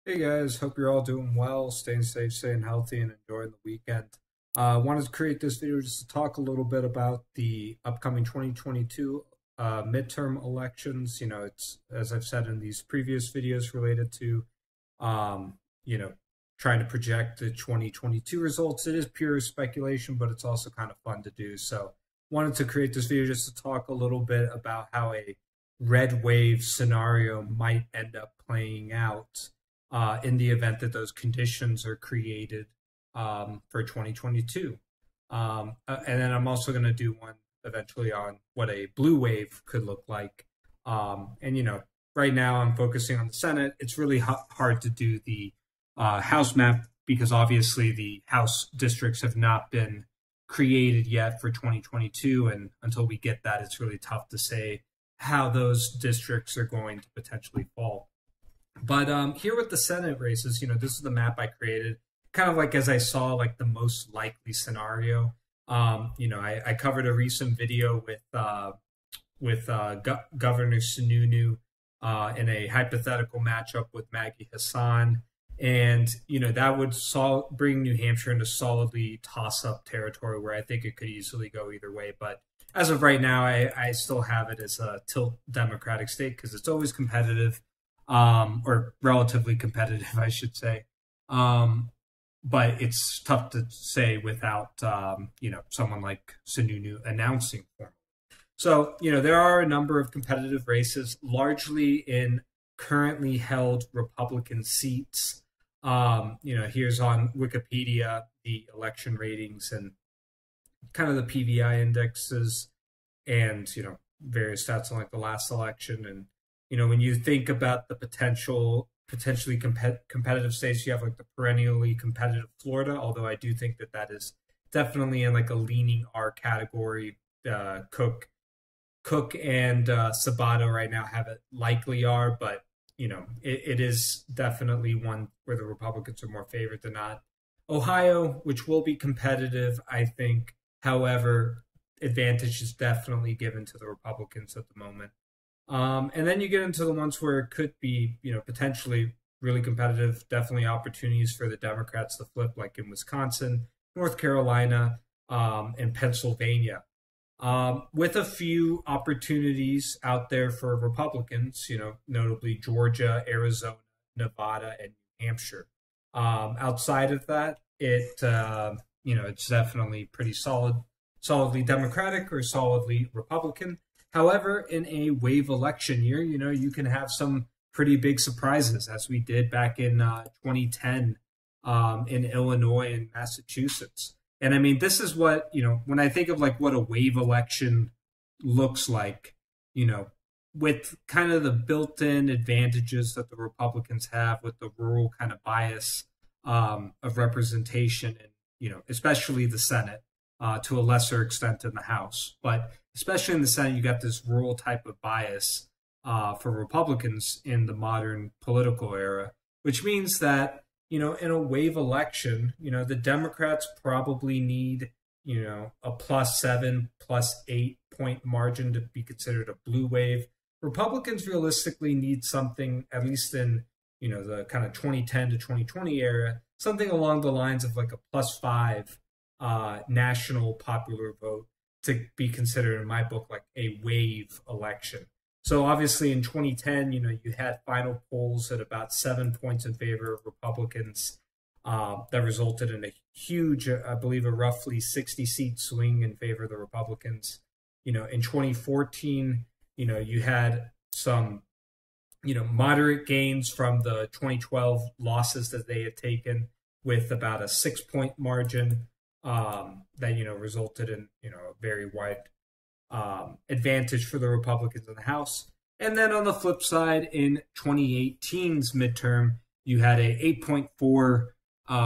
Hey guys, hope you're all doing well, staying safe, staying healthy, and enjoying the weekend. Wanted to create this video just to talk a little bit about the upcoming 2022 midterm elections. It's as I've said in these previous videos related to, um, you know, trying to project the 2022 results. It is pure speculation, but it's also kind of fun to do. So, wanted to create this video just to talk a little bit about how a red wave scenario might end up playing out in the event that those conditions are created for 2022. And then I'm also going to do one eventually on what a blue wave could look like. Right now I'm focusing on the Senate. It's really hard to do the House map because obviously the House districts have not been created yet for 2022. And until we get that, it's really tough to say how those districts are going to potentially fall. But here with the Senate races, this is the map I created, kind of like as I saw like the most likely scenario. I covered a recent video with Governor Sununu in a hypothetical matchup with Maggie Hassan, and that would bring New Hampshire into solidly toss-up territory where I think it could easily go either way. But as of right now, I still have it as a tilt Democratic state because it's always competitive or relatively competitive, I should say. But it's tough to say without, someone like Sununu announcing for me. So, there are a number of competitive races, largely in currently held Republican seats. Here's on Wikipedia the election ratings and kind of the PVI indexes and, various stats on like the last election. And when you think about the potentially competitive states, you have like the perennially competitive Florida, although I do think that is definitely in like a leaning R category. Cook and Sabato right now have it likely are, but it is definitely one where the Republicans are more favored than not. Ohio, which will be competitive, I think. However, advantage is definitely given to the Republicans at the moment. And then you get into the ones where it could be, potentially really competitive, definitely opportunities for the Democrats to flip, like in Wisconsin, North Carolina, and Pennsylvania. With a few opportunities out there for Republicans, notably Georgia, Arizona, Nevada, and New Hampshire. Outside of that, it's definitely pretty solidly Democratic or solidly Republican. However, in a wave election year, you can have some pretty big surprises, as we did back in 2010 in Illinois and Massachusetts. And I mean, this is what, when I think of like what a wave election looks like, with kind of the built-in advantages that the Republicans have with the rural kind of bias of representation and, especially the Senate to a lesser extent in the House. But especially in the Senate, you got this rural type of bias for Republicans in the modern political era, which means that, in a wave election, the Democrats probably need, a +7, +8 point margin to be considered a blue wave. Republicans realistically need something, at least in, the kind of 2010 to 2020 era, something along the lines of like a +5 national popular vote to be considered, in my book, like a wave election. So obviously in 2010, you had final polls at about 7 points in favor of Republicans that resulted in a huge, I believe, a roughly 60-seat swing in favor of the Republicans. In 2014, you had some, moderate gains from the 2012 losses that they had taken with about a 6-point margin that, resulted in, a very wide advantage for the Republicans in the House. And then on the flip side, in 2018's midterm, you had a 8.4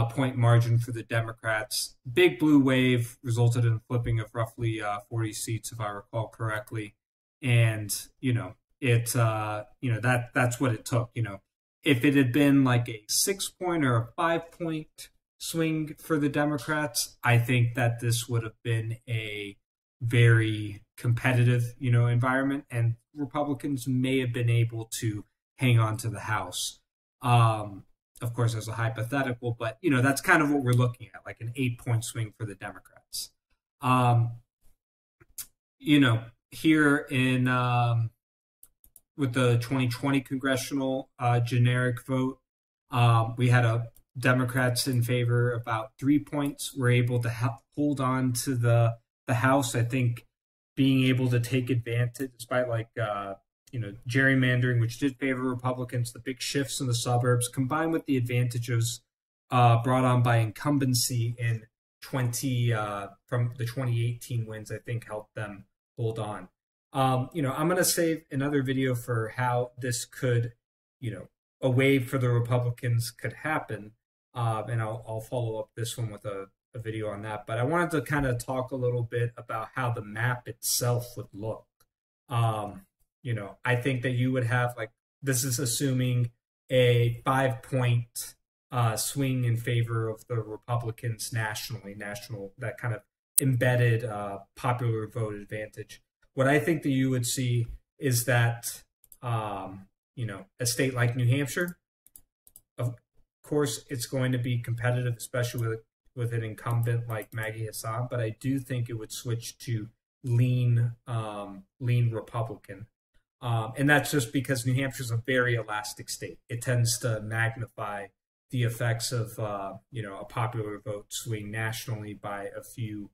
point margin for the Democrats. Big blue wave resulted in flipping of roughly 40 seats, if I recall correctly. And that's what it took. If it had been like a 6-point or a 5-point swing for the Democrats, I think that this would have been a very competitive, environment, and Republicans may have been able to hang on to the House. of course, as a hypothetical, but that's kind of what we're looking at, like an 8-point swing for the Democrats. Um, Here in with the 2020 congressional generic vote, we had Democrats in favor about 3 points. Were able to hold on to the House. I think being able to take advantage, despite gerrymandering, which did favor Republicans, the big shifts in the suburbs, combined with the advantages brought on by incumbency in from the 2018 wins, I think helped them hold on. I'm going to save another video for how this could, a wave for the Republicans could happen. And I'll follow up this one with a video on that. But I wanted to kind of talk a little bit about how the map itself would look. I think that you would have, this is assuming a 5-point swing in favor of the Republicans nationally, that kind of embedded popular vote advantage. What I think that you would see is that, a state like New Hampshire, of course, it's going to be competitive, especially with an incumbent like Maggie Hassan. But I do think it would switch to lean Republican. And that's just because New Hampshire is a very elastic state. It tends to magnify the effects of, a popular vote swing nationally by a few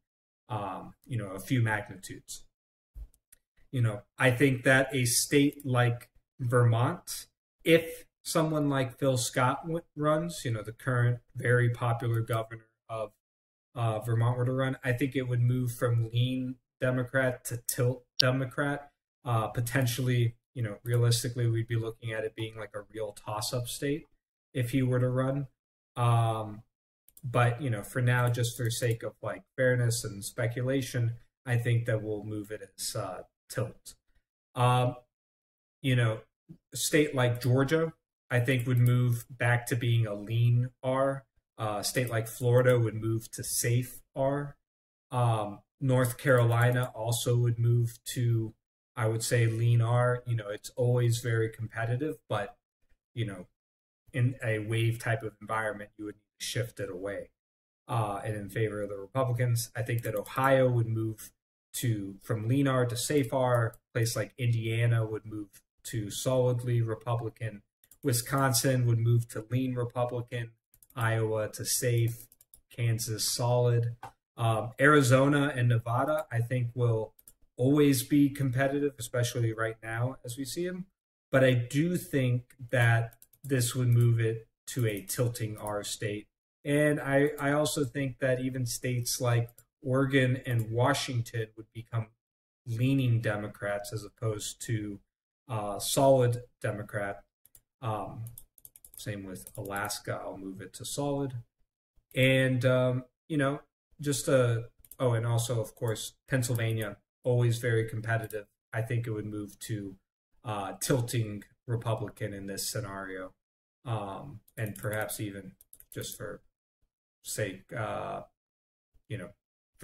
magnitudes. I think that a state like Vermont, if someone like Phil Scott runs, the current very popular governor of Vermont were to run, I think it would move from lean Democrat to tilt Democrat. Potentially, realistically, we'd be looking at it being like a real toss-up state if he were to run. But, for now, just for sake of fairness and speculation, I think that we'll move it as tilt. A state like Georgia, I think, would move back to being a lean R. A state like Florida would move to safe R. North Carolina also would move to, I would say, lean R. It's always very competitive, but, in a wave type of environment, you would shift it away and in favor of the Republicans. I think that Ohio would move from lean R to safe R. A place like Indiana would move to solidly Republican. Wisconsin would move to lean Republican. Iowa to safe. Kansas solid. Arizona and Nevada, I think, will always be competitive, especially right now as we see them. But I do think that this would move it to a tilting R state. And I also think that even states like Oregon and Washington would become leaning Democrats as opposed to solid Democrat. Same with Alaska. I'll move it to solid. And, and also, of course, Pennsylvania, always very competitive. I think it would move to tilting Republican in this scenario. And perhaps even just for sake, for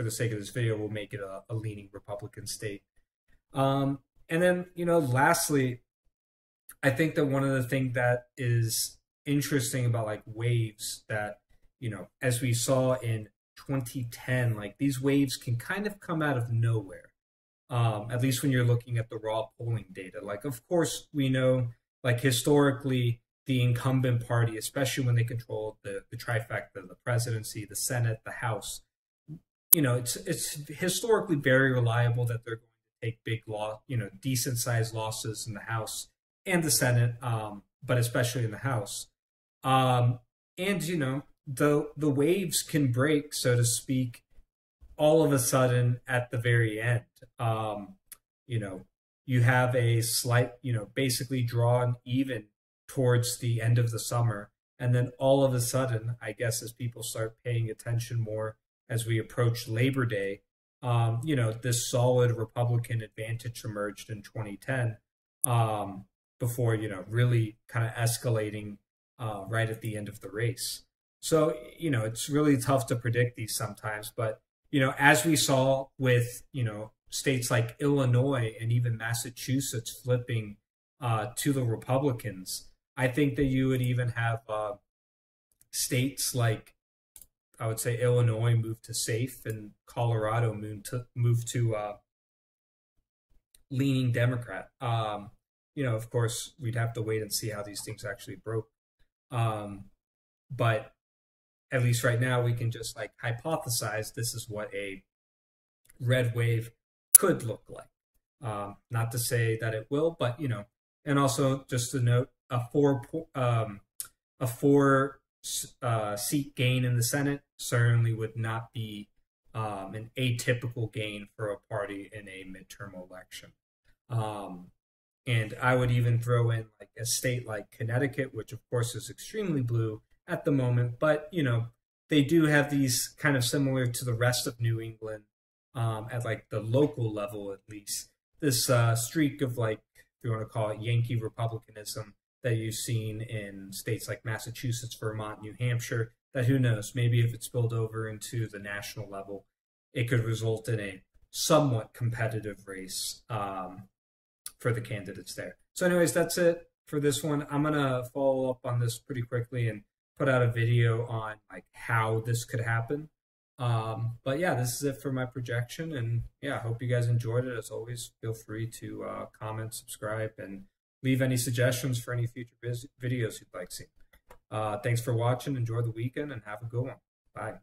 the sake of this video, we'll make it a leaning Republican state. And then, lastly, I think that one of the things that is interesting about waves that, as we saw in 2010, these waves can kind of come out of nowhere. At least when you're looking at the raw polling data. Of course, we know, historically, the incumbent party, especially when they control the trifecta, the presidency, the Senate, the House, it's historically very reliable that they're going to take big decent sized losses in the House and the Senate, but especially in the House. And, the waves can break, so to speak, all of a sudden at the very end. You have a slight, basically drawn even towards the end of the summer. And then all of a sudden, I guess, as people start paying attention more as we approach Labor Day, this solid Republican advantage emerged in 2010 before, really kind of escalating right at the end of the race. So, it's really tough to predict these sometimes. But, as we saw with, states like Illinois and even Massachusetts flipping to the Republicans, I think that you would even have, states like, I would say, Illinois moved to safe, and Colorado moved to leaning Democrat. Of course, we'd have to wait and see how these things actually broke. But at least right now, we can just like hypothesize this is what a red wave could look like. Not to say that it will, but and also just to note, a four seat gain in the Senate certainly would not be an atypical gain for a party in a midterm election. And I would even throw in like a state like Connecticut, which of course is extremely blue at the moment, but they do have these kind of similar to the rest of New England, at like the local level at least, this streak of, like, if you want to call it Yankee Republicanism that you've seen in states like Massachusetts, Vermont, New Hampshire, that who knows, maybe if it spilled over into the national level, it could result in a somewhat competitive race for the candidates there. So anyways, that's it for this one. I'm going to follow up on this pretty quickly and put out a video on like how this could happen. But yeah, this is it for my projection, and yeah, I hope you guys enjoyed it. As always, feel free to comment, subscribe, and leave any suggestions for any future videos you'd like to see. Thanks for watching. Enjoy the weekend and have a good one. Bye.